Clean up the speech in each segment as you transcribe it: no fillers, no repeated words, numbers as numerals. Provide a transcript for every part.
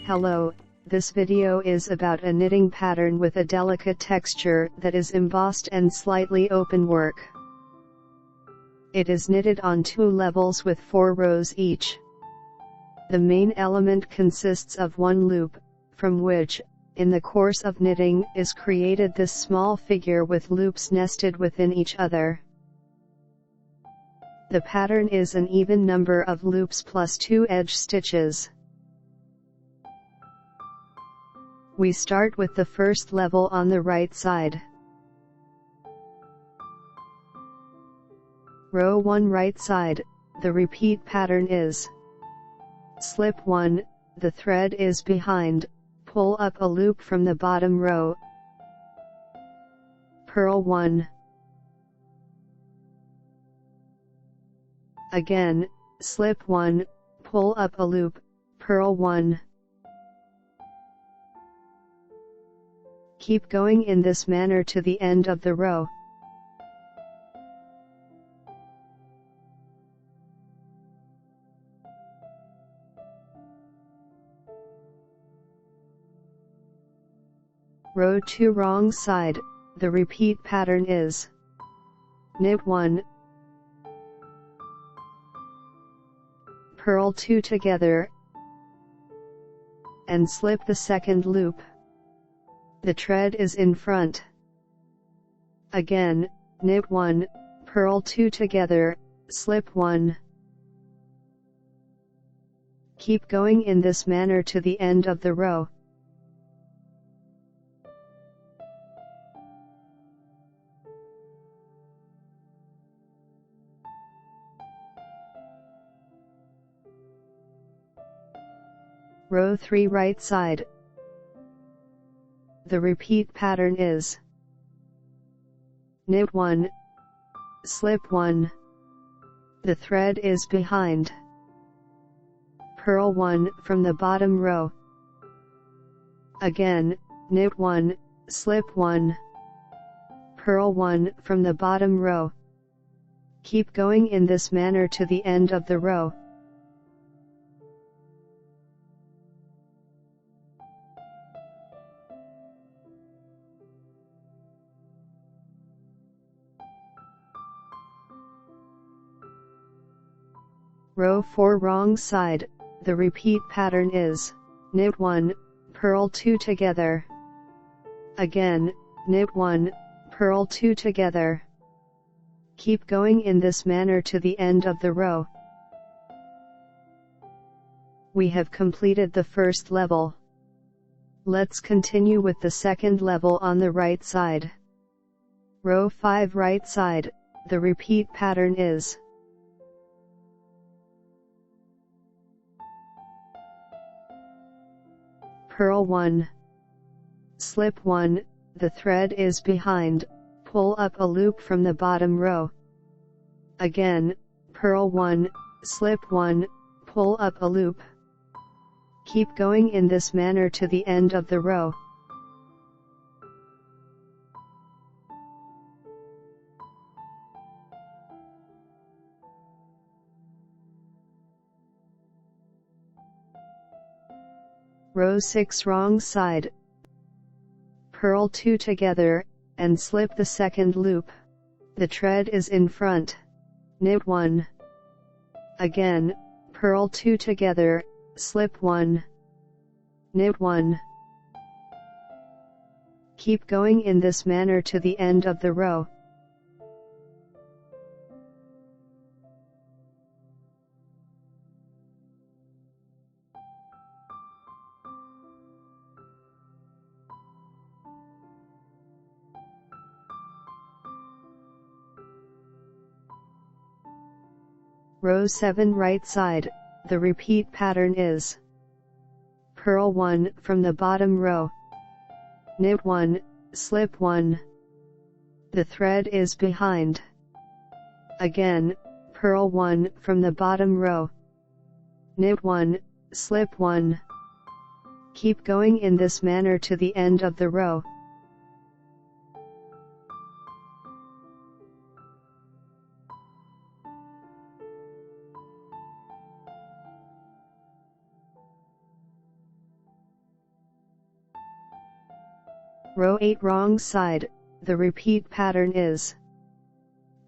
Hello, this video is about a knitting pattern with a delicate texture that is embossed and slightly open work. It is knitted on 2 levels with 4 rows each. The main element consists of 1 loop, from which, in the course of knitting, is created this small figure with loops nested within each other. The pattern is an even number of loops plus 2 edge stitches. We start with the first level on the right side. Row 1 right side, the repeat pattern is slip 1, the thread is behind, pull up a loop from the bottom row, purl 1. Again, slip 1, pull up a loop, purl 1. Keep going in this manner to the end of the row. Row 2 wrong side, the repeat pattern is knit 1, purl 2 together, and slip the second loop. The thread is in front. Again, knit 1, purl 2 together, slip 1. Keep going in this manner to the end of the row. Row 3 right side. The repeat pattern is knit 1, slip 1. The thread is behind. Purl 1 from the bottom row. Again, knit 1, slip 1. Purl 1 from the bottom row. Keep going in this manner to the end of the row. Row 4 wrong side, the repeat pattern is knit 1, purl 2 together. Again, knit 1, purl 2 together. Keep going in this manner to the end of the row. We have completed the first level. Let's continue with the second level on the right side. Row 5 right side, the repeat pattern is purl 1, slip 1, the thread is behind, pull up a loop from the bottom row. Again, purl 1, slip 1, pull up a loop. Keep going in this manner to the end of the row. Row 6 wrong side. Purl 2 together, and slip the second loop. The thread is in front. Knit 1. Again, purl 2 together, slip 1. Knit 1. Keep going in this manner to the end of the row. Row 7 right side, the repeat pattern is purl 1 from the bottom row. Knit 1, slip 1. The thread is behind. Again, purl 1 from the bottom row. Knit 1, slip 1. Keep going in this manner to the end of the row. Row 8 wrong side, the repeat pattern is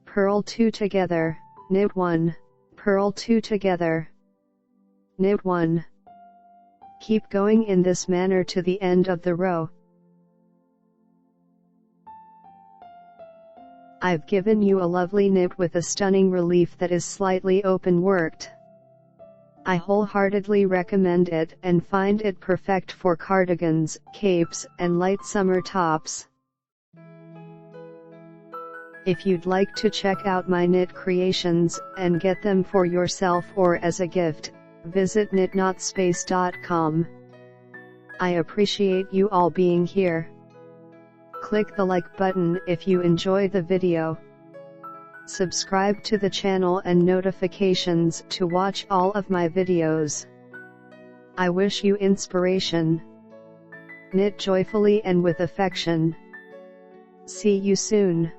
purl 2 together, knit 1, purl 2 together, knit 1. Keep going in this manner to the end of the row. I've given you a lovely knit with a stunning relief that is slightly open worked. I wholeheartedly recommend it and find it perfect for cardigans, capes, and light summer tops. If you'd like to check out my knit creations and get them for yourself or as a gift, visit knitnotspace.com. I appreciate you all being here. Click the like button if you enjoy the video. Subscribe to the channel and notifications to watch all of my videos. I wish you inspiration. Knit joyfully and with affection. See you soon.